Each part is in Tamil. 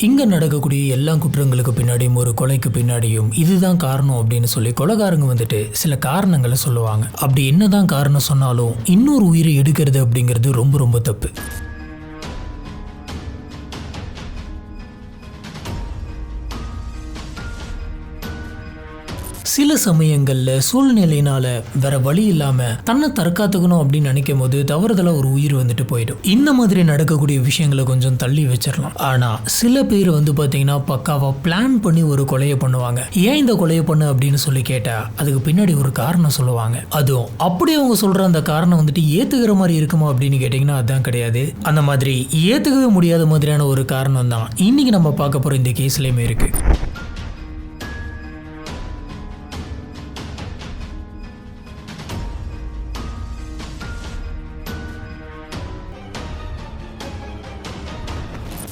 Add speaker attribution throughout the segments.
Speaker 1: இங்க நடக்கக்கூடிய எல்லா குற்றங்களுக்கு பின்னாடியும் ஒரு கொலைக்கு பின்னாடியும் இதுதான் காரணம் அப்படின்னு சொல்லி கொலைகாரங்க வந்துட்டு சில காரணங்களை சொல்லுவாங்க. அப்படி என்னதான் காரணம் சொன்னாலும் இன்னொரு உயிரை எடுக்கிறது அப்படிங்கிறது ரொம்ப ரொம்ப தப்பு. சில சமயங்கள்ல சூழ்நிலையினால வேற வழி இல்லாம தன்னை தற்காத்துக்கணும் அப்படின்னு நினைக்கும் போது தவறுதலா ஒரு உயிர் வந்துட்டு போயிடும். இந்த மாதிரி நடக்கக்கூடிய விஷயங்களை கொஞ்சம் தள்ளி வச்சிடலாம். ஆனா சில பேர் வந்து பாத்தீங்கன்னா பக்காவா பிளான் பண்ணி ஒரு கொலையை பண்ணுவாங்க. ஏன் இந்த கொலையை பண்ணு அப்படின்னு சொல்லி கேட்டா அதுக்கு பின்னாடி ஒரு காரணம் சொல்லுவாங்க. அதுவும் அப்படி அவங்க சொல்ற அந்த காரணம் வந்துட்டு ஏத்துக்கிற மாதிரி இருக்குமா அப்படின்னு கேட்டீங்கன்னா அதுதான் கிடையாது. அந்த மாதிரி ஏத்துக்கவே முடியாத மாதிரியான ஒரு காரணம் தான் இன்னைக்கு நம்ம பார்க்க போற இந்த கேஸ்லயுமே இருக்கு.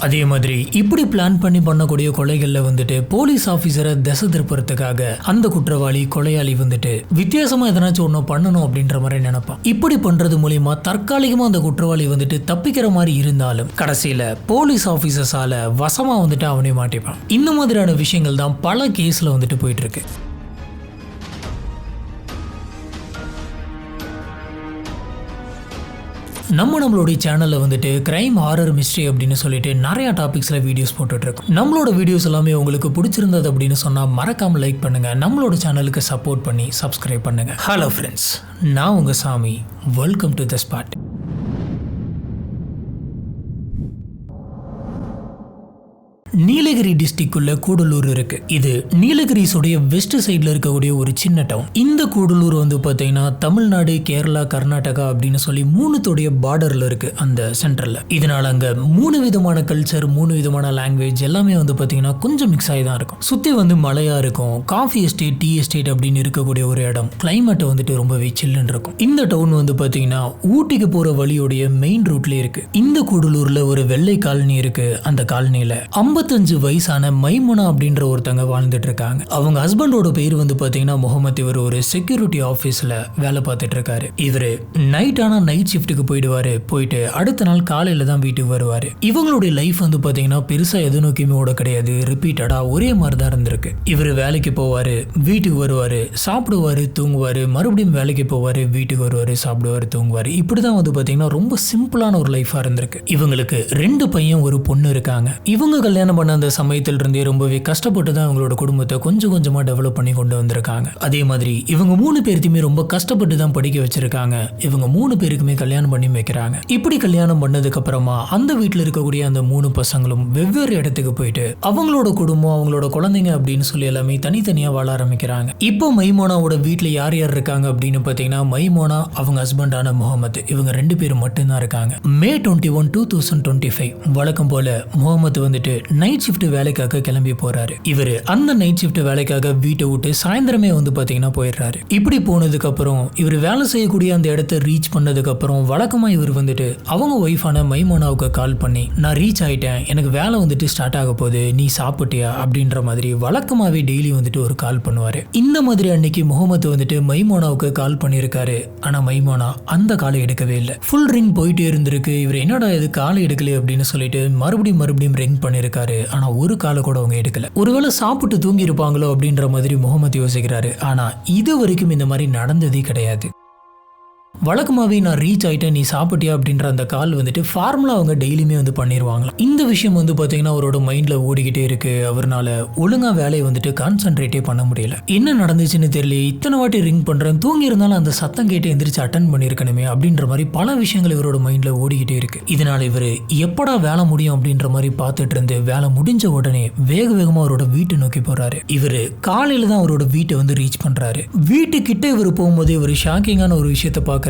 Speaker 1: அதே மாதிரி இப்படி பிளான் பண்ணி பண்ணக்கூடிய கொலைகளில் வந்துட்டு போலீஸ் ஆஃபீஸரை திசை திருப்புறதுக்காக அந்த குற்றவாளி கொலையாளி வந்துட்டு வித்தியாசமா எதனாச்சும் ஒன்று பண்ணணும் அப்படின்ற மாதிரி நினைப்பான். இப்படி பண்றது மூலியமா தற்காலிகமா அந்த குற்றவாளி வந்துட்டு தப்பிக்கிற மாதிரி இருந்தாலும் கடைசியில போலீஸ் ஆஃபீஸர்ஸால வசமா வந்துட்டு அவனே மாட்டிப்பான். இந்த மாதிரியான விஷயங்கள் தான் பல கேஸ்ல வந்துட்டு போயிட்டு இருக்கு. நம்மளுடைய சேனலில் வந்துட்டு கிரைம் ஹாரர் மிஸ்ட்ரி அப்படின்னு சொல்லிட்டு நிறைய டாபிக்ஸில் வீடியோஸ் போட்டுட்ருக்கோம். நம்மளோட வீடியோஸ் எல்லாமே உங்களுக்கு பிடிச்சிருந்தது அப்படின்னு சொன்னால் மறக்காமல் லைக் பண்ணுங்கள். நம்மளோட சேனலுக்கு சப்போர்ட் பண்ணி சப்ஸ்கிரைப் பண்ணுங்கள். ஹலோ ஃப்ரெண்ட்ஸ், நான் உங்கள் Sami. Welcome to the spot. Nilgiri டிஸ்ட்ரிக்ட்குள்ள கூடலூர் இருக்கு. இது நீலகிரிஸோடைய வெஸ்ட் சைட்ல இருக்கக்கூடிய ஒரு சின்ன டவுன். இந்த கூடலூர் வந்து பாத்தீங்கன்னா தமிழ்நாடு, கேரளா, கர்நாடகா அப்படின்னு சொல்லி மூணுத்தோடைய பார்டர்ல இருக்கு அந்த சென்டர்ல. இதனால அங்க 3 விதமான கல்ச்சர், 3 விதமான லாங்குவேஜ் எல்லாமே வந்து பாத்தீங்கன்னா கொஞ்சம் மிக்ஸ் ஆகி தான் இருக்கும். சுத்தி வந்து மலையா இருக்கும், காஃபி எஸ்டேட், டீ எஸ்டேட் அப்படின்னு இருக்கக்கூடிய ஒரு இடம். கிளைமேட் வந்துட்டு ரொம்பவே சில்லுன்னு இருக்கும். இந்த டவுன் வந்து பாத்தீங்கன்னா ஊட்டிக்கு போற வழியோடைய மெயின் ரூட்ல இருக்கு. இந்த கூடலூர்ல ஒரு வெள்ளை காலனி இருக்கு. அந்த காலனியில 55 வயசான மைமுனா அப்படின்ற ஒருத்தங்க வாழ்ந்துட்டு இருக்காங்க. அவங்க ஹஸ்பண்டோட பேர் வந்து பாத்தீங்கன்னா முகமது. இவர் ஒரு செக்யூரிட்டி ஆபீஸ்ல வேலை பார்த்துட்டு இருக்காரு. இவரு நைட் ஆனா நைட் ஷிஃப்ட்டுக்கு போயிட்டு அடுத்த நாள் காலையில தான் வீட்டுக்கு வருவாரு. இவங்களுடைய லைஃப் வந்து பாத்தீங்கன்னா பெருசா எது நோக்கியுமே ஓட கிடையாது. ரிப்பீட்டடா ஒரே மாதிரி தான் இருந்திருக்கு. இவரு வேலைக்கு போவாரு, வீட்டுக்கு வருவாரு, சாப்பிடுவாரு, தூங்குவாரு, மறுபடியும் வேலைக்கு போவாரு, வீட்டுக்கு வருவாரு, சாப்பிடுவாரு, தூங்குவாரு. இப்படிதான் வந்து பாத்தீங்கன்னா ரொம்ப சிம்பிளான ஒரு லைஃபா இருந்திருக்கு. இவங்களுக்கு 2 பையன், ஒரு பொண்ணு இருக்காங்க. இவங்க கல்யாணம் பண்ண அந்த சமயத்திலிருந்தே ரொம்பவே கஷ்டப்பட்டு தான் அவங்களோட குடும்பத்தை கொஞ்சம் கொஞ்சமா டெவலப் பண்ணி கொண்டு வந்திருக்காங்க. அதே மாதிரி இவங்க 3 பேருக்குமே ரொம்ப கஷ்டப்பட்டு தான் படிக்க வச்சிருக்காங்க. இவங்க 3 பேருக்குமே கல்யாணம் பண்ணி வைக்கிறாங்க. இப்படி கல்யாணம் பண்ணதுக்கு அப்புறமா அந்த வீட்டில் இருக்கக்கூடிய அந்த 3 பசங்களும் வெவ்வேறு இடத்துக்கு போயிட்டு அவங்களோட குடும்பம், அவங்களோட குழந்தைங்க அப்படின்னு சொல்லி எல்லாமே தனித்தனியா வாழ ஆரம்பிக்கிறாங்க. இப்போ மைமோனாவோட வீட்டில் யார் யார் இருக்காங்க அப்படின்னு பார்த்தீங்கன்னா மைமோனா, அவங்க ஹஸ்பண்டான முகமது, இவங்க 2 பேரும் மட்டும்தான் இருக்காங்க. மே 21, 2025 வழக்கம் போல முகமது வந்துட்டு நைட் ஷிஃப்ட் வேலைக்காக கிளம்பி போறாரு. இவரு அந்த நைட் ஷிஃப்ட் வேலைக்காக வீட்டை விட்டு சாயந்தரமே வந்து பாத்தீங்கன்னா போயிடுறாரு. இப்படி போனதுக்கு அப்புறம் இவர் வேலை செய்யக்கூடிய அந்த இடத்தை ரீச் பண்ணதுக்கு அப்புறம் வழக்கமா இவர் வந்துட்டு அவங்க ஒய்ஃபான மைமோனாவுக்கு கால் பண்ணி, நான் ரீச் ஆயிட்டேன், எனக்கு வேலை வந்துட்டு ஸ்டார்ட் ஆக போகுது, நீ சாப்பிட்டியா அப்படின்ற மாதிரி வழக்கமாவே டெய்லி வந்துட்டு ஒரு கால் பண்ணுவாரு. இந்த மாதிரி அன்னைக்கு முகமது வந்துட்டு மைமோனாவுக்கு கால் பண்ணியிருக்காரு. ஆனா மைமோனா அந்த காலை எடுக்கவே இல்லை. ஃபுல் ரிங் போயிட்டே இருந்திருக்கு. இவர் என்னடா இது காலை எடுக்கல அப்படின்னு சொல்லிட்டு மறுபடியும் ரிங் பண்ணிருக்காரு. ஆனா ஒரு கால கூட அவங்க எடுக்கல. ஒருவேளை சாப்பிட்டு தூங்கி இருப்பாங்களோ அப்படின்ற மாதிரி முகமது யோசிக்கிறாரு. ஆனா இது வரைக்கும் இந்த மாதிரி நடந்ததே கிடையாது. வழக்கமாகவே நான் ரீச் ஆகிட்டேன், நீ சாப்பிட்டியா அப்படின்ற அந்த கால் வந்துட்டு ஃபார்முலா அவங்க டெய்லியுமே வந்து பண்ணிடுவாங்களாம். இந்த விஷயம் வந்து பார்த்தீங்கன்னா அவரோட மைண்டில் ஓடிக்கிட்டே இருக்கு. அவரால் ஒழுங்காக வேலையை வந்துட்டு கான்சென்ட்ரேட்டே பண்ண முடியல. என்ன நடந்துச்சுன்னு தெரியல, இத்தனை வாட்டி ரிங் பண்ணுறேன், தூங்கி இருந்தாலும் அந்த சத்தம் கேட்டு எந்திரிச்சு அட்டன் பண்ணியிருக்கணுமே அப்படின்ற மாதிரி பல விஷயங்கள் இவரோட மைண்டில் ஓடிக்கிட்டே இருக்கு. இதனால இவர் எப்படா வேலை முடியும் அப்படின்ற மாதிரி பார்த்துட்டு இருந்து வேலை முடிஞ்ச உடனே வேகமாக அவரோட வீட்டை நோக்கி போறாரு. இவர் காலையில் தான் அவரோட வீட்டை வந்து ரீச் பண்ணுறாரு. வீட்டுக்கிட்ட இவர் போகும்போது இவர் ஷாக்கிங்கான ஒரு விஷயத்தை பார்க்குறாரு.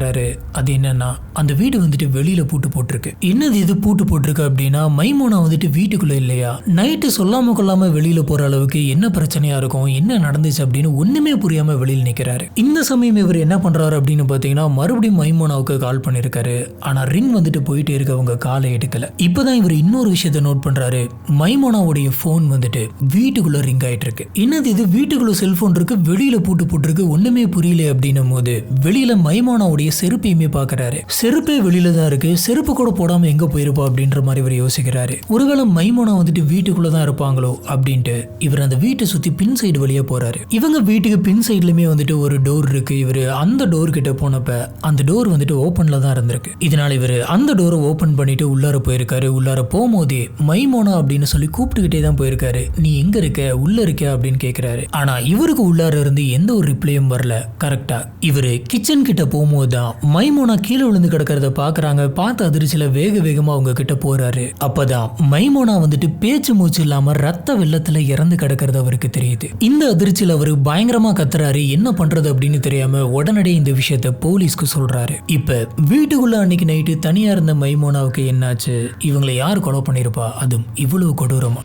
Speaker 1: அது என்னன்னா அந்த வீடு வந்துட்டு வெளியில பூட்டு போட்டிருக்கு. என்னது இது பூட்டு போட்டிருக்கு அப்படின்னா மைமோனா வந்துட்டு வீட்டுக்குள்ள இல்லையா? நைட்டு சொல்லாம கொள்ளாம வெளியில போற அளவுக்கு என்ன பிரச்சனையா இருக்கும், என்ன நடந்துச்சு அப்படின்னு ஒண்ணுமே புரியாம வெளியில் நிக்கிறாரு. இந்த சமயம் இவர் என்ன பண்றாரு அப்படின்னு பாத்தீங்கன்னா மறுபடியும் மைமோனாவுக்கு கால் பண்ணிருக்காரு. ஆனா ரிங் வந்துட்டு போயிட்டே இருக்கு, அவங்க காலை எடுக்கல. இப்பதான் இவர் இன்னொரு விஷயத்தை நோட் பண்றாரு. மைமோனாவுடைய போன் வந்துட்டு வீட்டுக்குள்ள ரிங் ஆயிட்டு இருக்கு. என்னது இது வீட்டுக்குள்ள செல்போன் இருக்கு, வெளியில பூட்டு போட்டிருக்கு, ஒண்ணுமே புரியல அப்படின்னும் போது வெளியில மைமோனாவுடைய மைமோனாவுடைய செருப்பையுமே பாக்குறாரு. செருப்பே வெளியில தான் இருக்கு, செருப்பு கூட போடாம எங்க போயிருப்பா அப்படின்ற மாதிரி இவர் யோசிக்கிறாரு. ஒருவேளை மைமோனா வந்துட்டு வீட்டுக்குள்ளதான் இருப்பாங்களோ அப்படின்ட்டு இவர் அந்த வீட்டை சுத்தி பின் சைடு வழியா போறாரு. இவங்க வீட்டுக்கு பின் சைட்லயுமே வந்துட்டு ஒரு டோர் இருக்கு. இவரு அந்த டோர் கிட்ட போனப்ப அந்த டோர் வந்துட்டு ஓபன்ல தான் இருந்திருக்கு. இதனால இவரு அந்த டோரை ஓபன் பண்ணிட்டு உள்ளார போயிருக்காரு. உள்ளார போகும்போதே மைமோனா அப்படின்னு சொல்லி கூப்பிட்டுக்கிட்டே தான் போயிருக்காரு. நீ எங்க இருக்க, உள்ள இருக்க அப்படின்னு கேக்குறாரு. ஆனா இவருக்கு உள்ளார இருந்து எந்த ஒரு ரிப்ளையும் வரல. கரெக்டா இவரு கிச்சன் கிட்ட போகும்போது தான் மைமோனா கீழே விழுந்து கிடக்கிறத பாக்குறாங்க. பார்த்து அதிர்ச்சியில வேக வேகமா அவங்க கிட்ட போறாரு. அப்பதான் மைமோனா வந்துட்டு பேச்சு மூச்சு இல்லாம ரத்த வெள்ளத்துல இறந்து கிடக்கிறது அவருக்கு தெரியுது. இந்த அதிர்ச்சியில அவரு பயங்கரமா கத்துறாரு. என்ன பண்றது அப்படின்னு தெரியாம உடனடியே இந்த விஷயத்த போலீஸ்க்கு சொல்றாரு. இப்ப வீட்டுக்குள்ள அன்னைக்கு நைட்டு தனியா இருந்த மைமோனாவுக்கு என்னாச்சு, இவங்களை யார் கொலை பண்ணிருப்பா, அதுவும் இவ்வளவு கொடூரமா?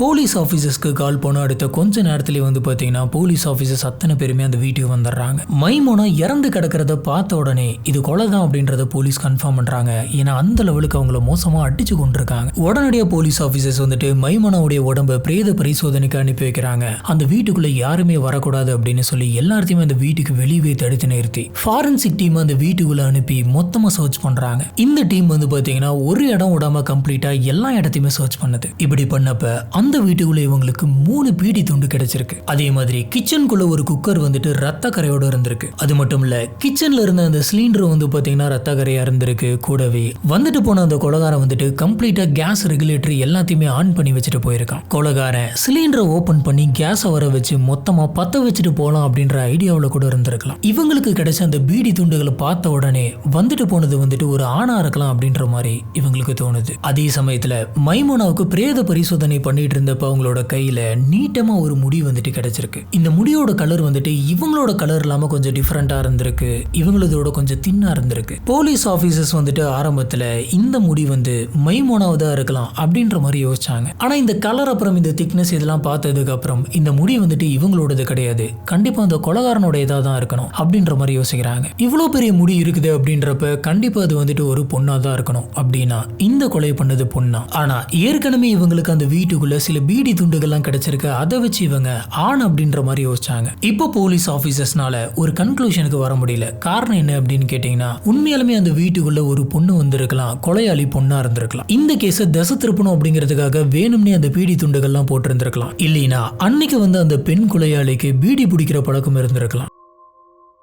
Speaker 1: போலீஸ் ஆஃபீஸர்ஸ்க்கு கால் போன அடுத்த கொஞ்ச நேரத்திலேயே வந்து பார்த்தீங்கன்னா போலீஸ் ஆஃபீஸர்ஸ் அத்தனை பேருமே அந்த வீட்டுக்கு வந்துடுறாங்க. மைமோனா இறந்து கிடக்கிறத பார்த்த உடனே இது கொலை தான் அப்படின்றத போலீஸ் கன்ஃபார்ம் பண்றாங்க. ஏன்னா அந்த லெவலுக்கு அவங்கள மோசமா அடிச்சு கொண்டிருக்காங்க. உடனடியாக போலீஸ் ஆஃபீஸர்ஸ் வந்துட்டு மைமோனாவுடைய உடம்பை பிரேத பரிசோதனைக்கு அனுப்பி வைக்கிறாங்க. அந்த வீட்டுக்குள்ள யாருமே வரக்கூடாது அப்படின்னு சொல்லி எல்லாத்தையுமே அந்த வீட்டுக்கு வெளியே தடுத்து நிறுத்தி ஃபாரன்சிக் டீம் அந்த வீட்டுக்குள்ள அனுப்பி மொத்தமா சர்ச் பண்றாங்க. இந்த டீம் வந்து பார்த்தீங்கன்னா ஒரு இடம் விடாம கம்ப்ளீட்டா எல்லா இடத்தையுமே சர்ச் பண்ணுது. இப்படி பண்ணப்ப அந்த வீட்டுக்குள்ள இவங்களுக்கு 3 பீடி துண்டு கிடைச்சிருக்கு. அதே மாதிரி கிச்சனுக்குள்ள ஒரு குக்கர் வந்துட்டு ரத்த கரையோட இருந்திருக்கு. அது மட்டும் இல்ல கிச்சன்ல இருந்த அந்த சிலிண்டர் வந்து பாத்தீங்கன்னா ரத்த கரையா இருந்திருக்கு. கூடவே வந்துட்டு போன அந்த கொலகாரன் வந்துட்டு கம்ப்ளீட்டா கேஸ் ரெகுலேட்டர் எல்லாத்தையுமே ஆன் பண்ணி வச்சுட்டு போயிருக்கான். கொலகாரன் சிலிண்டரை ஓபன் பண்ணி கேஸை வர வச்சு மொத்தமா பத்த வச்சுட்டு போலாம் அப்படின்ற ஐடியாவில் கூட இருந்திருக்கலாம். இவங்களுக்கு கிடைச்ச அந்த பீடி துண்டுகளை பார்த்த உடனே வந்துட்டு போனது வந்துட்டு ஒரு ஆணா இருக்கலாம் அப்படின்ற மாதிரி இவங்களுக்கு தோணுது. அதே சமயத்துல மைமோனாவுக்கு பிரேத பரிசோதனை பண்ணிட்டு இருந்தப்ப அவங்களோட கையில நீட்டமா ஒரு முடி வந்துட்டு கிடைச்சிருக்கு. இந்த முடியோட கலர் வந்துட்டு இவங்களோட கலர் இல்லாம கொஞ்சம் டிஃபரெண்டா இருந்திருக்கு. இவங்களதோட கொஞ்சம் தின்னா இருந்திருக்கு. போலீஸ் ஆபீசர்ஸ் வந்துட்டு ஆரம்பத்துல இந்த முடி வந்து மைமோனாவதா இருக்கலாம் அப்படின்ற மாதிரி யோசிச்சாங்க. ஆனா இந்த கலர் அப்புறம் இந்த திக்னஸ் இதெல்லாம் பார்த்ததுக்கு அப்புறம் இந்த முடி வந்துட்டு இவங்களோடது கிடையாது, கண்டிப்பா அந்த கொலகாரனோட இதா தான் இருக்கணும் அப்படின்ற மாதிரி யோசிக்கிறாங்க. இவ்வளவு பெரிய முடி இருக்குது அப்படின்றப்ப கண்டிப்பா அது வந்துட்டு ஒரு பொண்ணா தான் இருக்கணும். அப்படின்னா இந்த கொலை பண்ணது பொண்ணா? ஆனா ஏற்கனவே இவங்களுக்கு அந்த வீட்டுக்குள்ள சில பீடி துண்டுகள்லாம் கிடைச்சிருக்கு. அதை வச்சு இவங்க ஆண் அப்படின்ற மாதிரி யோசிச்சாங்க. இப்போ போலீஸ் ஆபீசர்ஸ்னால ஒரு கன்க்ளூஷனுக்கு வர முடியல. காரணம் என்ன அப்படின்னு கேட்டீங்கன்னா உண்மையாலுமே அந்த வீட்டுக்குள்ள ஒரு பொண்ணு வந்திருக்கலாம், கொலையாளி பொண்ணா இருந்திருக்கலாம். இந்த கேஸை தசை திருப்பணும் அப்படிங்கிறதுக்காக வேணும்னே அந்த பீடி துண்டுகள்லாம் போட்டிருந்திருக்கலாம். இல்லைன்னா அன்னைக்கு வந்து அந்த பெண் கொலையாளிக்கு பீடி பிடிக்கிற பழக்கம் இருந்திருக்கலாம்.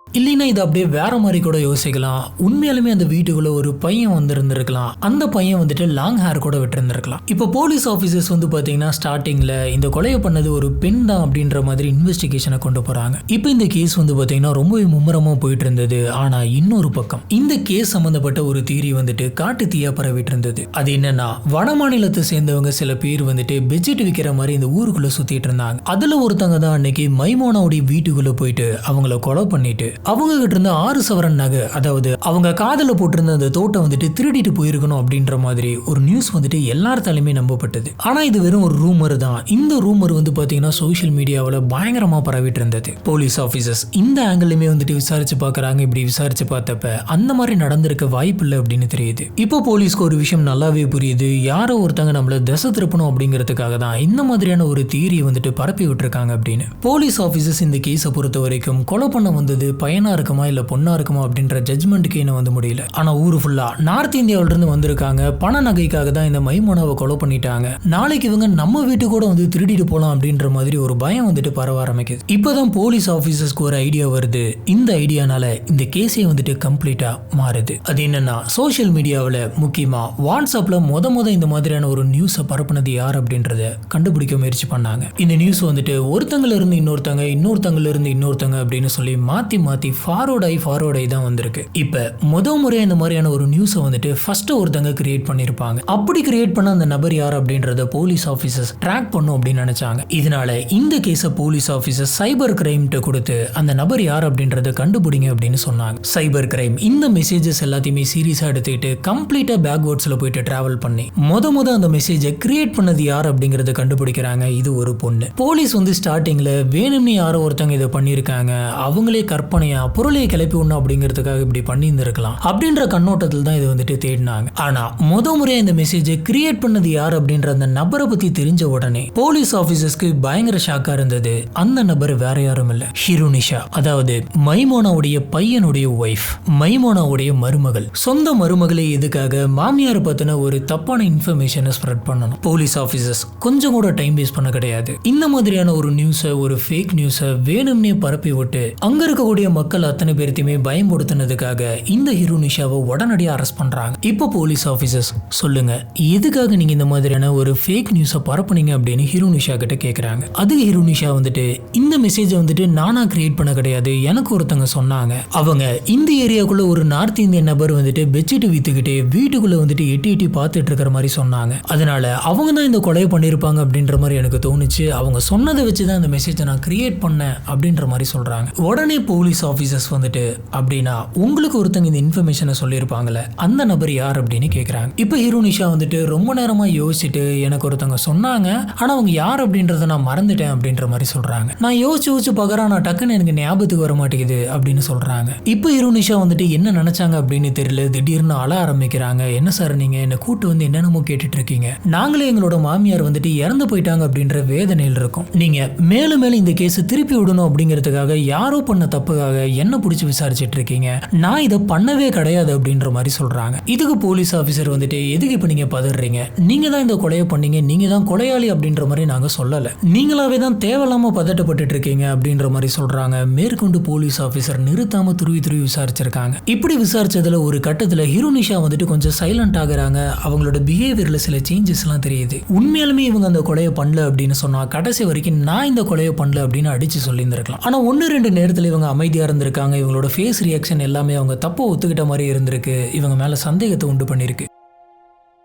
Speaker 1: இல்லைன்னா இது அப்படியே வேற மாதிரி கூட யோசிக்கலாம். உண்மையாலுமே அந்த வீட்டுக்குள்ள ஒரு பையன் வந்திருந்திருக்கலாம். அந்த பையன் வந்துட்டு லாங் ஹேர் கூட விட்டுருந்திருக்கலாம். இப்போ போலீஸ் ஆஃபீஸர்ஸ் வந்து பார்த்தீங்கன்னா ஸ்டார்டிங்ல இந்த கொலையை பண்ணது ஒரு பெண் தான் அப்படின்ற மாதிரி இன்வெஸ்டிகேஷனை கொண்டு போறாங்க. இப்போ இந்த கேஸ் வந்து பார்த்தீங்கன்னா ரொம்பவே மும்முரமா போயிட்டு இருந்தது. ஆனா இன்னொரு பக்கம் இந்த கேஸ் சம்பந்தப்பட்ட ஒரு தீரி வந்துட்டு காட்டு தீயா பரவிட்டு இருந்தது. அது என்னன்னா வட மாநிலத்தை சேர்ந்தவங்க சில பேர் வந்துட்டு பெட்ஜெட் விற்கிற மாதிரி இந்த ஊருக்குள்ள சுத்திட்டு இருந்தாங்க. அதுல ஒருத்தங்க தான் அன்னைக்கு மைமோனாவுடைய வீட்டுக்குள்ள போயிட்டு அவங்கள கொலை பண்ணிட்டு அவங்க கிட்ட இருந்த 6 சவரன் நகை, அதாவது அவங்க காதல போட்டிருந்த அந்த தோட்டம் வந்துட்டு திருடிட்டு போயிருக்கணும் அப்படின்ற மாதிரி ஒரு நியூஸ் வந்துட்டு எல்லாத்தாலுமே நம்பப்பட்டது. ஆனா இது வெறும் ஒரு ரூமர் தான். இந்த ரூமர் வந்து பாத்தீங்கன்னா சோசியல் மீடியாவில் பயங்கரமா பரவிட்டு இருந்தது. போலீஸ் ஆபீசர்ஸ் இந்த ஆங்கிளுமே வந்துட்டு விசாரிச்சு பாக்குறாங்க. இப்படி விசாரிச்சு பார்த்தப்ப அந்த மாதிரி நடந்திருக்க வாய்ப்பு இல்லை அப்படின்னு தெரியுது. இப்போ போலீஸ்க்கு ஒரு விஷயம் நல்லாவே புரியுது. யாரோ ஒருத்தங்க நம்மள திசை திருப்பணும் அப்படிங்கிறதுக்காக தான் இந்த மாதிரியான ஒரு தியரியை வந்துட்டு பரப்பி விட்டுருக்காங்க அப்படின்னு. போலீஸ் ஆபீசர்ஸ் இந்த கேஸை பொறுத்த வரைக்கும் கொலை பண்ண வந்தது பையனா இருக்குமா இல்ல பொண்ணா இருக்குமா அப்படின்ற ஜட்ஜ்மெண்ட்டுக்கு என்ன வந்து முடியல. ஆனா ஊரு ஃபுல்லா நார்த் இந்தியாவில இருந்து வந்திருக்காங்க. பண நகைக்காக தான் இந்த மைமோனாவை கொலை பண்ணிட்டாங்க. நாளைக்கு இவங்க நம்ம வீட்டு கூட வந்து திருடிட்டு போலாம் அப்படின்ற மாதிரி ஒரு பயம் வந்துட்டு பரவ ஆரம்பிக்குது. இப்பதான் போலீஸ் ஆபீசர்ஸ்க்கு ஒரு ஐடியா வருது. இந்த ஐடியானால இந்த கேஸே வந்துட்டு கம்ப்ளீட்டா மாறுது. அது என்னன்னா சோசியல் மீடியாவில் முக்கியமா வாட்ஸ்அப்ல முத இந்த மாதிரியான ஒரு நியூஸை பரப்புனது யார் அப்படின்றத கண்டுபிடிக்க முயற்சி பண்ணாங்க. இந்த நியூஸ் வந்துட்டு ஒருத்தங்கல இருந்து இன்னொருத்தங்க, இன்னொருத்தங்கல இருந்து இன்னொருத்தங்க அப்படின்னு சொல்லி மாத்தி ஃபார்வர்ட் ஆகி தான் வந்திருக்கு. இப்ப முறையா இந்த மாதிரியான ஒரு நியூஸை வந்துட்டு ஃபர்ஸ்ட் ஒருத்தங்க கிரியேட் பண்ணிருப்பாங்க. அப்படி கிரியேட் பண்ண அந்த நபர் யார் அப்படின்றத போலீஸ் ஆபீசர்ஸ் ட்ராக் பண்ணும் அப்படின்னு நினைச்சாங்க. இதனால இந்த கேஸை போலீஸ் ஆபீசர் சைபர் கிரைம்கிட்ட கொடுத்து அந்த நபர் யார் அப்படின்றத கண்டுபிடிங்க அப்படின்னு சொன்னாங்க. சைபர் கிரைம் இந்த மெசேஜஸ் எல்லாத்தையுமே சீரியஸா எடுத்துக்கிட்டு கம்ப்ளீட்டா பேக்வேர்ட்ஸ்ல போயிட்டு டிராவல் பண்ணி முத அந்த மெசேஜை கிரியேட் பண்ணது யார் அப்படிங்கறத கண்டுபிடிக்கிறாங்க. இது ஒரு பொண்ணு. போலீஸ் வந்து ஸ்டார்டிங்ல வேணும்னு யாரோ ஒருத்தங்க இதை பண்ணிருக்காங்க, அவங்களே கற்பனை என் பொருளையை கிளப்பி விடணும் அப்படிங்கிறதுக்காக இப்படி பண்ணியிருந்திருக்கலாம் அப்படின்ற கண்ணோட்டத்தில் தான் இது வந்துட்டு தேடினாங்க. ஆனா முறையா இந்த மெசேஜை கிரியேட் பண்ணது யார் அப்படின்ற அந்த நபரை பத்தி தெரிஞ்ச உடனே போலீஸ் ஆபீசர்ஸ்க்கு பயங்கர ஷாக்கா இருந்தது. அந்த நபர் வேற யாரும் இல்ல, ஹிருனிஷா. அதாவது மைமோனாவுடைய பையனுடைய ஒய்ஃப், மைமோனாவுடைய மருமகள். சொந்த மருமகளே எதுக்காக மாமியார் பத்தின ஒரு தப்பான இன்ஃபர்மேஷனை ஸ்ப்ரெட் பண்ணணும். போலீஸ் ஆபீசர்ஸ் கொஞ்சம் கூட டைம் வேஸ்ட் பண்ண கிடையாது. இந்த மாதிரியான ஒரு நியூஸை, ஒரு ஃபேக் நியூஸை வேணும்னே பரப்பி விட்டு அங்க இருக்கக்கூடிய மக்கள் அத்தனை பேர்த்தையுமே பயன்படுத்தினதுக்காக இந்த ஹிருனிஷாவை உடனடியாக அரெஸ்ட் பண்றாங்க. இப்போ போலீஸ் ஆபீசர்ஸ் சொல்லுங்க, எதுக்காக நீங்க இந்த மாதிரியான ஒரு ஃபேக் நியூஸை பரப்புனீங்க அப்படின்னு ஹிருனிஷா கிட்ட கேட்குறாங்க. அதுக்கு ஹிருனிஷா வந்துட்டு இந்த மெசேஜை வந்துட்டு நானா கிரியேட் பண்ண கிடையாது, எனக்கு ஒருத்தங்க சொன்னாங்க. அவங்க இந்த ஏரியாக்குள்ள ஒரு நார்த் இந்தியன் நபர் வந்துட்டு பெட்ஷீட் வித்துக்கிட்டு வீட்டுக்குள்ள வந்துட்டு எட்டி எட்டி பார்த்துட்டு இருக்கிற மாதிரி சொன்னாங்க. அதனால அவங்க தான் இந்த கொலையை பண்ணியிருப்பாங்க அப்படின்ற மாதிரி எனக்கு தோணுச்சு. அவங்க சொன்னதை வச்சு தான் இந்த மெசேஜை நான் கிரியேட் பண்ணேன் அப்படின்ற மாதிரி சொல்றாங்க. உடனே போலீஸ் ஆஃபீஸர்ஸ் வந்துட்டு அப்படின்னா உங்களுக்கு ஒருத்தங்க இந்த இன்ஃபர்மேஷனை சொல்லியிருப்பாங்களே, அந்த நபர் யார் அப்படின்னு கேட்குறாங்க. இப்போ ஹிருனிஷா வந்துட்டு ரொம்ப நேரமா யோசிச்சுட்டு எனக்கு ஒருத்தங்க சொன்னாங்க, ஆனால் அவங்க யார் அப்படின்றத நான் மறந்துட்டேன் அப்படின்ற மாதிரி சொல்றாங்க. நான் யோசிச்சு பார்க்குறேன், நான் டக்குன்னு எனக்கு ஞாபகத்துக்கு வர மாட்டேங்குது அப்படின்னு சொல்றாங்க. இப்போ ஹிருனிஷா வந்துட்டு என்ன நினைச்சாங்க அப்படின்னு தெரியல, திடீர்னு அழ ஆரம்பிக்கிறாங்க. என்ன சார் நீங்க என்ன கூட்டு வந்து என்னென்னமோ கேட்டுட்டு இருக்கீங்க, நாங்களே எங்களோட மாமியார் வந்துட்டு இறந்து போயிட்டாங்க அப்படின்ற வேதனையில் இருக்கும். நீங்க மேலும் மேலும் இந்த கேஸ் திருப்பி விடணும் அப்படிங்கிறதுக்காக யாரோ பண்ண தப்புக்காக என்ன பிடிச்சி விசாரிச்சுட்டு இருக்கீங்க, நான் இதை பண்ணவே கிடையாது அப்படின்ற மாதிரி சொல்றாங்க. இதுக்கு போலீஸ் ஆஃபீஸர் வந்துட்டு எதுக்கு இப்போ நீங்க பதறீங்க, நீங்க தான் இந்த கொலையை பண்ணீங்க, நீங்க தான் கொலையாளி அப்படின்ற மாதிரி நாங்க சொல்லல, நீங்களாவே தான் தேவையில்லாம பதட்டப்பட்டு இருக்கீங்க அப்படின்ற மாதிரி சொல்றாங்க. மேற்கொண்டு போலீஸ் ஆஃபீஸர் நிறுத்தாம துருவி விசாரிச்சிருக்காங்க. இப்படி விசாரிச்சதுல ஒரு கட்டத்துல ஹிருனிஷா வந்துட்டு கொஞ்சம் சைலண்ட் ஆகுறாங்க. அவங்களோட பிஹேவியர்ல சில சேஞ்சஸ் எல்லாம் தெரியுது. உண்மையாலுமே இவங்க அந்த கொலையை பண்ணல அப்படின்னு சொன்னா கடைசி வரைக்கும் நான் இந்த கொலையை பண்ணல அப்படின்னு அடிச்சு சொல்லியிருந்திருக்கலாம். ஆனா 1-2 நேரத்துல இவங்க அமைதியா இருந்திருக்காங்க. இவங்களோட ஃபேஸ் ரியாக்ஷன் எல்லாமே அவங்க தப்ப ஒத்துக்கிட்ட மாதிரி இருந்திருக்கு. இவங்க மேல சந்தேகத்தை உண்டு பண்ணிருக்கு.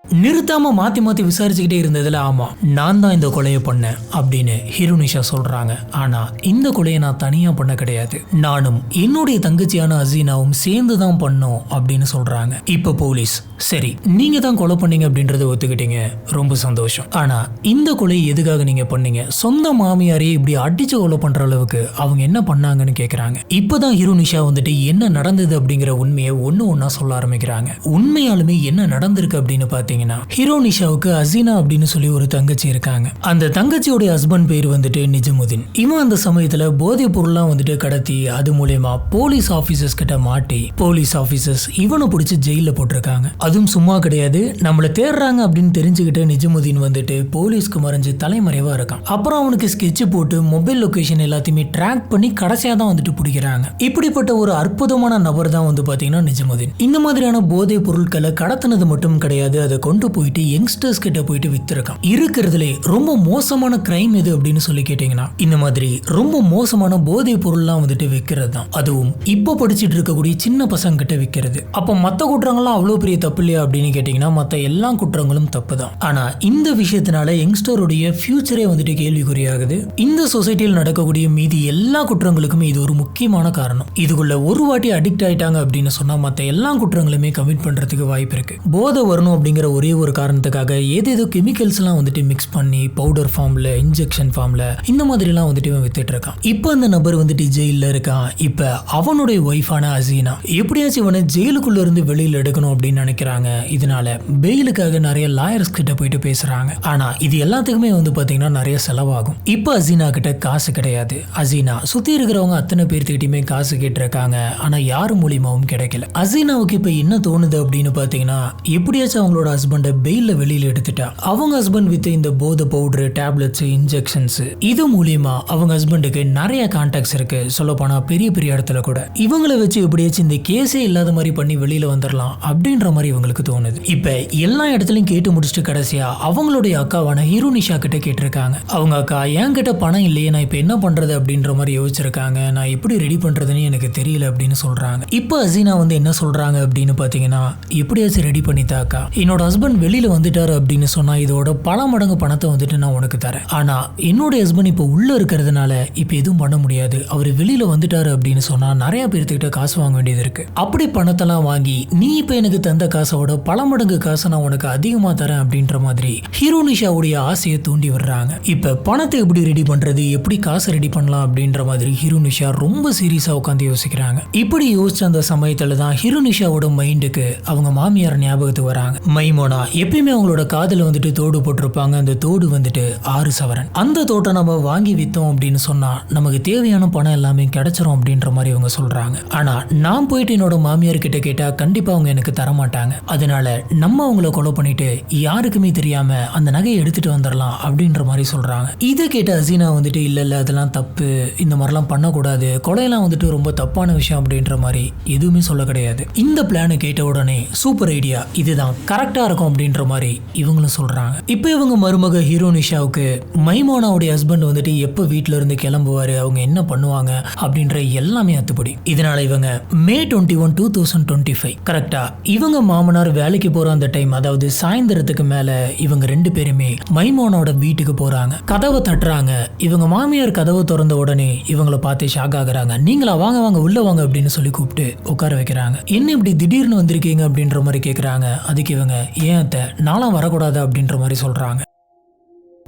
Speaker 1: நிறுத்தாம மாத்தி விசாரிச்சுக்கிட்டே இருந்ததுல ஆமா நான் தான் இந்த கொலையை பண்ணேன் அப்படின்னு ஹிருனிஷா சொல்றாங்க. ஆனா இந்த கொலையை நான் தனியா பண்ண கிடையாது, நானும் என்னுடைய தங்கச்சியான அசீனாவும் சேர்ந்து தான் பண்ணோம் அப்படின்னு சொல்றாங்க. இப்ப போலீஸ் சரி நீங்க தான் கொலை பண்ணீங்க அப்படின்றத ஒத்துக்கிட்டீங்க, ரொம்ப சந்தோஷம். ஆனா இந்த கொலையை எதுக்காக நீங்க பண்ணீங்க, சொந்த மாமியாரையே இப்படி அடிச்சு கொலை பண்ற அளவுக்கு அவங்க என்ன பண்ணாங்கன்னு கேக்குறாங்க. இப்பதான் ஹிருனிஷா வந்துட்டு என்ன நடந்தது அப்படிங்கிற உண்மையை ஒன்னா சொல்ல ஆரம்பிக்கிறாங்க. உண்மையாலுமே என்ன நடந்திருக்கு அப்படின்னு பாத்தீங்கன்னா, ஹிருனிஷாவுக்கு அசீனா அப்படின்னு சொல்லி ஒரு தங்கச்சி இருக்காங்க. அந்த தங்கச்சியோட ஹஸ்பண்ட் பேர் வந்துட்டு நிஜமுதீன். இவன் அந்த சமயத்துல போதை பொருள்லாம் வந்துட்டு கடத்தி அது மூலமா போலீஸ் ஆபீசர்ஸ் கிட்ட மாட்டி போலீஸ் ஆபீசர்ஸ் இவனை பிடிச்சி ஜெயில போட்டிருக்காங்க. அதுவும் சும்மா கிடையாது, நம்மள தேடுறாங்க அப்படின்னு தெரிஞ்சுக்கிட்டு நிஜமுதீன் வந்துட்டு போலீஸ்க்கு மறைஞ்சு தலைமறைவா இருக்கான். அப்புறம் அவனுக்கு ஸ்கெட்ச் போட்டு மொபைல் லொகேஷன் எல்லாத்தையுமே ட்ராக் பண்ணி கடைசியா தான் வந்துட்டு பிடிக்கிறாங்க. இப்படிப்பட்ட ஒரு அற்புதமான நபர் தான் வந்து பாத்தீங்கன்னா நிஜமுதீன். இந்த மாதிரியான போதை பொருட்களை கடத்தினது மட்டும் கிடையாது, அதை கொண்டு போயிட்டு யங்ஸ்டர்ஸ் கிட்ட போயிட்டு வித்திருக்கான். இருக்கிறதுலே ரொம்ப மோசமான கிரைம் எது அப்படின்னு சொல்லி கேட்டீங்கன்னா இந்த மாதிரி ரொம்ப மோசமான போதை பொருள்லாம் வந்துட்டு விற்கிறது தான். அதுவும் இப்போ படிச்சுட்டு இருக்கக்கூடிய சின்ன பசங்க கிட்ட விற்கிறது. அப்போ மற்ற குற்றங்கள்லாம் அவ்வளோ பெரிய தப்பு இல்லையா அப்படின்னு கேட்டீங்கன்னா மற்ற எல்லா குற்றங்களும் தப்பு தான். ஆனா இந்த விஷயத்தினால யங்ஸ்டருடைய ஃபியூச்சரே வந்துட்டு கேள்விக்குறியாகுது. இந்த சொசைட்டியில் நடக்கக்கூடிய மீதி எல்லா குற்றங்களுக்குமே இது ஒரு முக்கியமான காரணம். இதுக்குள்ள ஒரு வாட்டி அடிக்ட் ஆயிட்டாங்க அப்படின்னு சொன்னா மற்ற எல்லா குற்றங்களுமே கமிட் பண்றதுக்கு வாய்ப்பு இருக்கு. போதை வரணும் அப்படிங்கிற ஒரே ஒரு காரணத்துக்காக ஏதேதோ கெமிக்கல்ஸ் எல்லாம் வந்துட்டு மிக்ஸ் பண்ணி பவுடர் ஃபார்ம்ல இன்ஜெக்ஷன் ஃபார்ம்ல இந்த மாதிரி எல்லாம் வந்துட்டு இவன் வித்துட்டு இருக்கான். இப்போ அந்த நபர் வந்துட்டு ஜெயில இருக்கான். இப்ப அவனுடைய ஒய்ஃபான அசீனா எப்படியாச்சும் இவனை ஜெயிலுக்குள்ள இருந்து வெளியில எடுக்கணும் அப்படின்னு நினைக்கிறாங்க. இதனால பெயிலுக்காக நிறைய லாயர்ஸ் கிட்ட போயிட்டு பேசுறாங்க. ஆனா இது எல்லாத்துக்குமே வந்து பாத்தீங்கன்னா நிறைய செலவாகும். இப்ப அசீனா கிட்ட காசு கிடையாது. அசீனா சுத்தி இருக்கிறவங்க அத்தனை பேர்த்துக்கிட்டயுமே காசு கேட்டிருக்காங்க. ஆனா யாரு மூலியமாவும் கிடைக்கல. அசீனாவுக்கு இப்ப என்ன தோணுது அப்படின்னு பாத்தீங்கன்னா எப்படியாச்சும் அவங்களோட ஹஸ்பண்டை பெயில வெளியில எடுத்துட்டா அவங்க ஹஸ்பண்ட் வித் இந்த போதை பவுடர் டேப்லெட்ஸ் இன்ஜெக்ஷன்ஸ் இது மூலியமா அவங்க ஹஸ்பண்டுக்கு நிறைய கான்டாக்ட்ஸ் இருக்கு. சொல்ல போனா பெரிய பெரிய இடத்துல கூட இவங்களை வச்சு எப்படியாச்சும் இந்த கேஸே இல்லாத மாதிரி பண்ணி வெளியில வந்துடலாம் அப்படின்ற மாதிரி இவங்களுக்கு தோணுது. இப்ப எல்லா இடத்துலயும் கேட்டு முடிச்சுட்டு கடைசியா அவங்களுடைய அக்காவான ஹிருனிஷா கிட்ட கேட்டிருக்காங்க. அவங்க அக்கா என்கிட்ட பணம் இல்லையே, நான் இப்ப என்ன பண்றது அப்படின்ற மாதிரி யோசிச்சிருக்காங்க. நான் எப்படி ரெடி பண்றதுன்னு எனக்கு தெரியல அப்படின்னு சொல்றாங்க. இப்ப அசீனா வந்து என்ன சொல்றாங்க அப்படின்னு பாத்தீங்கன்னா எப்படியாச்சும் ரெடி பண்ணித்தாக்கா என்னோட ஹஸ்பண்ட் ஹஸ்பண்ட் வெளியில வந்துட்டாரு அப்படின்னு சொன்னா இதோட பல மடங்கு பணத்தை வந்துட்டு நான் உனக்கு தரேன். ஆனா என்னோட ஹஸ்பண்ட் இப்போ உள்ள இருக்கிறதுனால இப்போ எதுவும் பண்ண முடியாது. அவர் வெளியில வந்துட்டாரு அப்படின்னு சொன்னா நிறைய பேர்த்துக்கிட்ட காசு வாங்க வேண்டியது இருக்கு. அப்படி பணத்தெல்லாம் வாங்கி நீ இப்போ எனக்கு தந்த காசோட பல மடங்கு காசை நான் உனக்கு அதிகமா தரேன் அப்படின்ற மாதிரி ஹீரோ நிஷாவுடைய ஆசையை தூண்டி விடுறாங்க. இப்ப பணத்தை எப்படி ரெடி பண்றது, எப்படி காசை ரெடி பண்ணலாம் அப்படின்ற மாதிரி ஹீரோ நிஷா ரொம்ப சீரியஸா உட்காந்து யோசிக்கிறாங்க. இப்படி யோசிச்ச அந்த சமயத்துல தான் ஹீரோ நிஷாவோட மைண்டுக்கு அவங்க மாமியார் ஞாபகத்துக்கு வராங்க. மைமோனா எப்பயுமே அவங்களோட காதுல வந்துட்டு தோடு போட்டிருப்பாங்க. அந்த தோடு வந்துட்டு 6 சவரன். அந்த தோட்டை நம்ம வாங்கி வித்தோம் அப்படின்னு சொன்னா நமக்கு தேவையான பணம் எல்லாமே கிடைச்சிரும் அப்படின்ற மாதிரி அவங்க சொல்றாங்க. ஆனா நான் போயிட்டு என்னோட மாமியார் கிட்ட கேட்டா கண்டிப்பா அவங்க எனக்கு தரமாட்டாங்க. அதனால நம்ம அவங்கள கொலை பண்ணிட்டு யாருக்குமே தெரியாம அந்த நகையை எடுத்துட்டு வந்துடலாம் அப்படின்ற மாதிரி சொல்றாங்க. இதை கேட்ட ஹசீனா வந்துட்டு இல்ல அதெல்லாம் தப்பு, இந்த மாதிரிலாம் பண்ணக்கூடாது, கொலையெல்லாம் வந்துட்டு ரொம்ப தப்பான விஷயம் அப்படின்ற மாதிரி எதுவுமே சொல்ல கிடையாது. இந்த பிளானை கேட்ட உடனே சூப்பர் ஐடியா, இதுதான் கரெக்டா இருக்கும் அப்படின்ற மாதிரி இவங்களும் சொல்றாங்க. இப்போ இவங்க மருமக ஹீரோ நிஷாவுக்கு மைமோனாவுடைய ஹஸ்பண்ட் வந்துட்டு எப்போ வீட்டில இருந்து கிளம்புவாரு, அவங்க என்ன பண்ணுவாங்க அப்படின்ற எல்லாமே அத்துப்படி. இதனால இவங்க மே 21, 2025 கரெக்டா இவங்க மாமனார் வேலைக்கு போற அந்த டைம், அதாவது சாயந்தரத்துக்கு மேல இவங்க 2 பேருமே மைமோனோட வீட்டுக்கு போறாங்க. கதவை தட்டுறாங்க. இவங்க மாமியார் கதவை திறந்த உடனே இவங்களை பார்த்து ஷாக் ஆகுறாங்க. நீங்களா, வாங்க வாங்க உள்ள வாங்க அப்படின்னு சொல்லி கூப்பிட்டு உட்கார வைக்கிறாங்க. என்ன இப்படி திடீர்னு வந்திருக்கீங்க அப்படின்ற மாதிரி கேட்குறாங்க. அதுக்கு இவங்க ஏன் அத்தை நான்லாம் வரக்கூடாது அப்படின்ற மாதிரி சொல்றாங்க.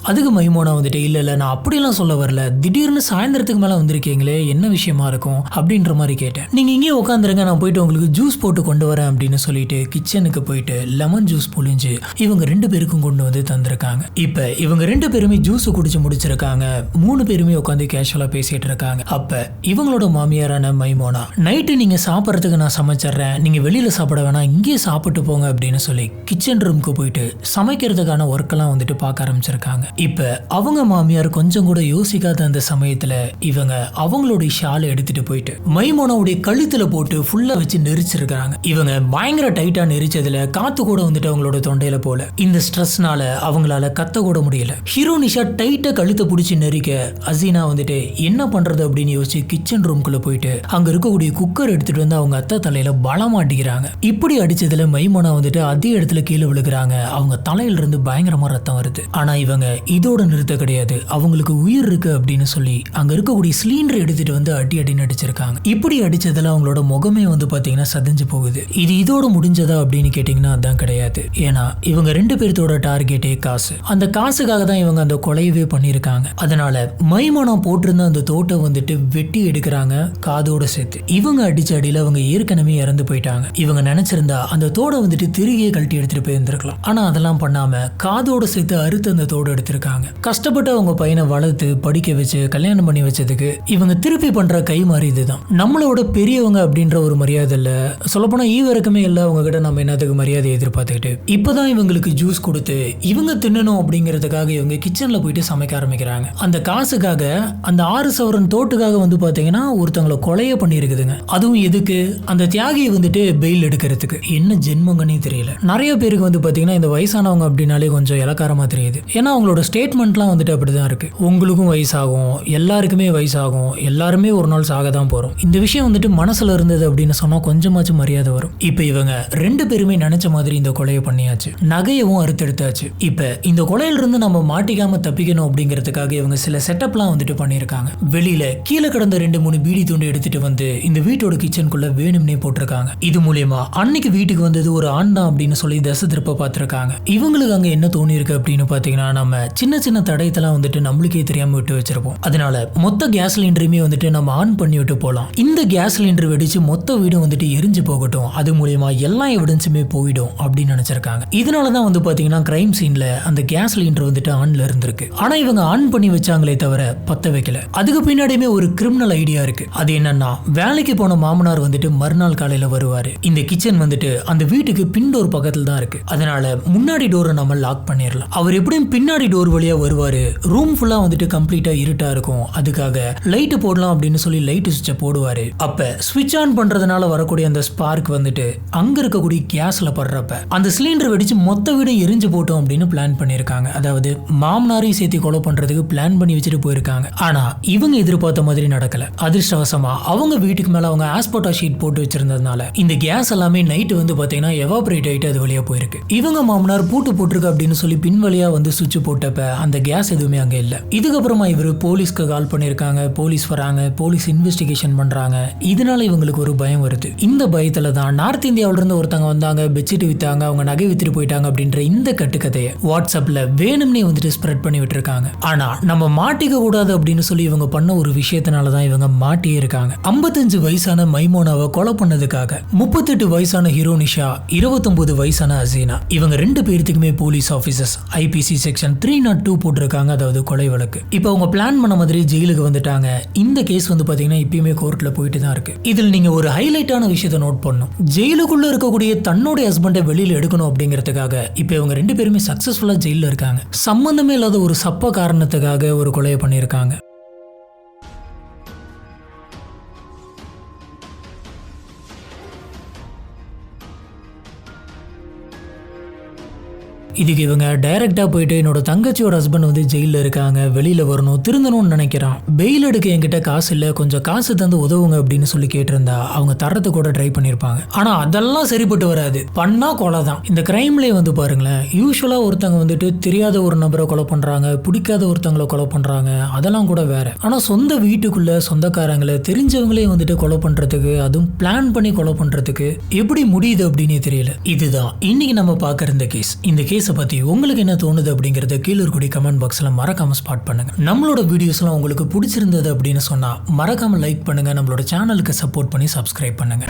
Speaker 1: அதுக்கு மைமோனா வந்துட்டு இல்ல நான் அப்படியெல்லாம் சொல்ல வரல, திடீர்னு சாயந்தரத்துக்கு மேல வந்திருக்கீங்களே, என்ன விஷயமா இருக்கும் அப்படின்ற மாதிரி கேட்டேன். நீங்க இங்கே உட்காந்துருங்க, நான் போயிட்டு உங்களுக்கு ஜூஸ் போட்டு கொண்டு வரேன் அப்படின்னு சொல்லிட்டு கிச்சனுக்கு போயிட்டு லெமன் ஜூஸ் புழிஞ்சு இவங்க 2 பேருக்கும் கொண்டு வந்து தந்திருக்காங்க. இப்ப இவங்க 2 பேருமே ஜூஸ் குடிச்சு முடிச்சிருக்காங்க. 3 பேருமே உட்காந்து கேஷுவலா பேசிட்டு இருக்காங்க. அப்ப இவங்களோட மாமியாரான மைமோனா நைட்டு நீங்க சாப்பிட்றதுக்கு நான் சமைச்சிடுறேன், நீங்க வெளியில சாப்பிட வேணாம், இங்கேயே சாப்பிட்டு போங்க அப்படின்னு சொல்லி கிச்சன் ரூமுக்கு போயிட்டு சமைக்கிறதுக்கான ஒர்க்கெல்லாம் வந்துட்டு பார்க்க ஆரம்பிச்சிருக்காங்க. இப்ப அவங்க மாமியார் கொஞ்சம் கூட யோசிக்காத அந்த சமயத்துல இவங்க அவங்களுடைய ஷாலை எடுத்துட்டு போயிட்டு மைமோனாவுடைய கழுத்துல போட்டு ஃபுல்லா வச்சு நெரிச்சிருக்காங்க. இவங்க பயங்கர டைட்டா நெரிச்சதுல காத்து கூட வந்துட்டு அவங்களோட தொண்டையில போல. இந்த ஸ்ட்ரெஸ்னால அவங்களால கத்த கூட முடியல. ஹீரோ நிஷா டைட்டா கழுத்தை பிடிச்சி நெரிக்க ஹசீனா வந்துட்டு என்ன பண்றது அப்படின்னு யோசிச்சு கிச்சன் ரூம்குள்ள போயிட்டு அங்க இருக்கக்கூடிய குக்கர் எடுத்துட்டு வந்து அவங்க அத்தை தலையில பலமா அடிக்கிறாங்க. இப்படி அடிச்சதுல மைமோனா வந்துட்டு அதே இடத்துல கீழே விழுகிறாங்க. அவங்க தலையில இருந்து பயங்கரமா ரத்தம் வருது. ஆனா இவங்க இதோட நிறுத்த கிடையாது, அவங்களுக்கு உயிர் இருக்கு அப்படின்னு சொல்லி அங்க இருக்கக்கூடிய சிலிண்டர் எடுத்துட்டு வந்து அடின்னு அடிச்சிருக்காங்க. இப்படி அடிச்சதுல அவங்களோட முகமே வந்து பாத்தீங்கன்னா சதஞ்சு போகுது. இது இதோட முடிஞ்சதா அப்படின்னு கேட்டீங்கன்னா அதான் கிடையாது. ஏன்னா இவங்க 2 பேர்த்தோட டார்கெட்டே காசு. அந்த காசுக்காக தான் இவங்க அந்த கொலையவே பண்ணிருக்காங்க. அதனால மைமோனா போட்டிருந்த அந்த தோட்டை வந்துட்டு வெட்டி எடுக்கிறாங்க காதோட சேர்த்து. இவங்க அடிச்ச அடியில அவங்க ஏற்கனவே இறந்து போயிட்டாங்க. இவங்க நினைச்சிருந்தா அந்த தோடை வந்துட்டு திருகியே கழட்டி எடுத்துட்டு போயிருந்திருக்கலாம். ஆனா அதெல்லாம் பண்ணாம காதோட சேர்த்து அறுத்து அந்த தோடு எடுத்திருக்காங்க. கஷ்டப்பட்டு அவங்க பையனை வளர்த்து படிக்க வச்சு கல்யாணம் பண்ணி வச்சதுக்கு இவங்க திருப்பி பண்ற கை மாறி இதுதான். நம்மளோட பெரியவங்க அப்படின்ற ஒரு மரியாதை இல்ல, சொல்லப்போனா ஈவரக்குமே இல்ல. அவங்க கிட்ட நம்ம என்னத்துக்கு மரியாதை எதிர்பார்த்துக்கிட்டு இப்பதான் இவங்களுக்கு ஜூஸ் கொடுத்து இவங்க தின்னணும் அப்படிங்கிறதுக்காக இவங்க கிச்சன்ல போயிட்டு சமைக்க ஆரம்பிக்கிறாங்க. அந்த காசுக்காக அந்த 6 சவரன் தோட்டுக்காக வந்து பாத்தீங்கன்னா ஒருத்தவங்களை கொலைய பண்ணி இருக்குதுங்க. அதுவும் எதுக்கு? அந்த தியாகியை வந்துட்டு பெயில் எடுக்கிறதுக்கு. என்ன ஜென்மங்கன்னே தெரியல. நிறைய பேருக்கு வந்து பாத்தீங்கன்னா இந்த வயசானவங்க அப்படின்னாலே கொஞ்சம் இலக்காரமா தெரியுது. ஏன்னா அவங்களோட ஸ்டேட்மெண்ட்லாம் வந்துட்டு அப்படிதான் இருக்கு. உங்களுக்கும் வயசாகும், எல்லாருக்குமே வயசாகும், எல்லாருமே ஒரு நாள் சாக தான் போறோம். இந்த விஷயம் வந்துட்டு மனசுல இருந்தது அப்படின்னு சொன்னா கொஞ்சமாச்சும் மரியாதை வரும். இப்ப இவங்க 2 பேருமே நினைச்ச மாதிரி இந்த கொலையை பண்ணியாச்சு, நகையவும் அறுத்தெடுத்தாச்சு. இப்ப இந்த கொலையில இருந்து நம்ம மாட்டிக்காம தப்பிக்கணும் அப்படிங்கிறதுக்காக இவங்க சில செட்டப்லாம் வந்துட்டு பண்ணிருக்காங்க. வெளியில கீழே கிடந்த 2-3 பீடி துண்டு எடுத்துட்டு வந்து இந்த வீட்டோட கிச்சனுக்குள்ள வேணும்னே போட்டிருக்காங்க. இது மூலியமா அன்னைக்கு வீட்டுக்கு வந்தது ஒரு ஆண் தான் அப்படின்னு சொல்லி தசை திருப்ப பார்த்திருக்காங்க. இவங்களுக்கு அங்க என்ன தோணி இருக்கு அப்படின்னு பாத்தீங்கன்னா நம்ம சின்ன சின்ன தடயத்தெல்லாம் வந்துட்டு நம்மளுக்கே தெரியாம விட்டு வச்சிருப்போம். அதனால மொத்த கேஸ் சிலிண்டரையுமே வந்துட்டு நம்ம ஆன் பண்ணி விட்டு போலாம். இந்த கேஸ் சிலிண்டர் வெடிச்சு மொத்த வீடும் வந்துட்டு எரிஞ்சு போகட்டும், அது மூலியமா எல்லா எவிடன்ஸுமே போயிடும் அப்படின்னு நினைச்சிருக்காங்க. இதனாலதான் வந்து பாத்தீங்கன்னா கிரைம் சீன்ல அந்த கேஸ் சிலிண்டர் வந்துட்டு ஆன்ல இருந்திருக்கு. ஆனா இவங்க ஆன் பண்ணி வச்சாங்களே தவிர பத்த வைக்கல. அதுக்கு பின்னாடியுமே ஒரு கிரிமினல் ஐடியா இருக்கு. அது என்னன்னா வேலைக்கு போன மாமனார் வந்துட்டு மறுநாள் காலையில வருவாரு. இந்த கிச்சன் வந்துட்டு அந்த வீட்டுக்கு பின் டோர் பக்கத்துல தான் இருக்கு. அதனால முன்னாடி டோரை நம்ம லாக் பண்ணிடலாம். அவர் எப்படியும் பின்னாடி டோர் வழியா வருவாரு. ரூம் ஃபுல்லா வந்துட்டு கம்ப்ளீட்டா இருட்டா இருக்கும். அதுக்காக லைட் போடலாம் அப்படின்னு சொல்லி லைட் சுவிட்சை போடுவாரு. அப்ப ஸ்விட்ச் ஆன் பண்றதுனால வரக்கூடிய அந்த ஸ்பார்க் வந்துட்டு அங்க இருக்கக்கூடிய கேஸ்ல படுறப்ப அந்த சிலிண்டர் வெடிச்சு மொத்த வீடு எரிஞ்சு போட்டோம் அப்படின்னு பிளான் பண்ணிருக்காங்க. அதாவது மாமனாரையும் சேர்த்து கொலை பண்றதுக்கு பிளான் பண்ணி வச்சுட்டு போயிருக்காங்க. ஆனா இவங்க எதிர்பார்த்த மாதிரி நடக்கல. அதிர்ஷ்டவசமா அவங்க வீட்டுக்கு மேல அவங்க ஆஸ்போட்டா ஷீட் போட்டு வச்சிருந்ததுனால இந்த கேஸ் எல்லாமே நைட் வந்து பாத்தீங்கன்னா எவாபரேட் ஆயிட்டு அது வழியா போயிருக்கு. இவங்க மாமனார் பூட்டு போட்டிருக்கு அப்படின்னு சொல்லி பின் வழியா வந்து சுவிட்ச் போட்டப்ப அந்த கேஸ் எதுவுமே அங்க இல்ல. இதுக்கப்புறமா இவரு போலீஸ்க்கு கால் பண்ணிருக்காங்க. போலீஸ் வராங்க. போலீஸ் இன்வெஸ்டிகேஷன் பண்றாங்க. இதனால இவங்களுக்கு ஒரு பயம் வருது. இந்த பயத்துல தான் நார்த் இந்தியாவில இருந்து ஒருத்தங்க வந்தாங்க, பெட்ஷீட் வித்தாங்க, அவங்க நகை வித்துட்டு போயிட்டாங்க அப்படின்ற இந்த கட்டுக்கதையை வாட்ஸ்அப்ல வேணும்னே வந்துட்டு ஸ்ப்ரெட் பண்ணி விட்டுருக்காங்க. ஆனா நம்ம மாட்டிக்க கூடாது அப்படின்னு சொல்லி இவங்க பண்ண ஒரு விஷயத்தினாலதான் இவங்க மாட்டியே இருக்காங்க. 55 வயசான மைமோனாவை கொலை பண்ணதுக்காக 38 வயசான ஹீரோனிஷா, 29 வயசான அசீனா, இவங்க 2 பேருக்குமே போலீஸ் ஆபீசர்ஸ் ஐபிசி செக்ஷன் 302 போட்டிருக்காங்க. அதாவது கொலை வழக்கு. இப்போ அவங்க பிளான் பண்ண மாதிரி ஜெயிலுக்கு வந்துட்டாங்க. இந்த கேஸ் வந்து பாத்தீங்கன்னா இப்பயுமே கோர்ட்ல போயிட்டு தான் இருக்கு. இதில் நீங்க ஒரு ஹைலைட்டான விஷயத்தை நோட் பண்ணணும். ஜெயிலுக்குள்ள இருக்கக்கூடிய தன்னோட ஹஸ்பண்டை வெளியில எடுக்கணும் அப்படிங்கிறதுக்காக இப்போ இவங்க 2 பேருமே சக்சஸ்ஃபுல்லா ஜெயில இருக்காங்க. சம்பந்தமே இல்லாத ஒரு சப்ப காரணத்துக்காக ஒரு கொலையை பண்ணியிருக்காங்க. இதுக்கு இவங்க டைரக்டா போயிட்டு என்னோட தங்கச்சியோட ஹஸ்பண்ட் வந்து ஜெயில இருக்காங்க, வெளியில வரணும், திருந்தணும்னு நினைக்கிறான், பெயில் எடுக்க என்கிட்ட காசு இல்ல, கொஞ்சம் காசு தந்து உதவுங்க அப்படின்னு சொல்லி கேட்டிருந்தா அவங்க தரத்து கூட ட்ரை பண்ணிருப்பாங்க. ஆனா அதெல்லாம் சரிப்பட்டு வராது. பண்ணா கொலை தான். இந்த கிரைம்லயே வந்து பாருங்களேன், யூஸ்வலா ஒருத்தங்க வந்துட்டு தெரியாத ஒரு நபரை கொலை பண்றாங்க, பிடிக்காத ஒருத்தங்களை கொலை பண்றாங்க, அதெல்லாம் கூட வேற. ஆனா சொந்த வீட்டுக்குள்ள சொந்தக்காரங்களை தெரிஞ்சவங்களே வந்துட்டு கொலை பண்றதுக்கு, அதுவும் பிளான் பண்ணி கொலை பண்றதுக்கு எப்படி முடியுது அப்படின்னு தெரியல. இதுதான் இன்னைக்கு நம்ம பார்க்குற இந்த கேஸ். இந்த கேஸ் பத்தி உங்களுக்கு என்ன தோணுது அப்படிங்கறத கீழ இருக்கக்கூடிய கமெண்ட் பாக்ஸ்ல மறக்காம ஸ்பாட் பண்ணுங்க. நம்மளோட வீடியோஸ்லாம் உங்களுக்கு பிடிச்சிருந்தது அப்படின்னு சொன்னா மறக்காம லைக் பண்ணுங்க. நம்மளோட சேனலுக்கு சப்போர்ட் பண்ணி சப்ஸ்கிரைப் பண்ணுங்க.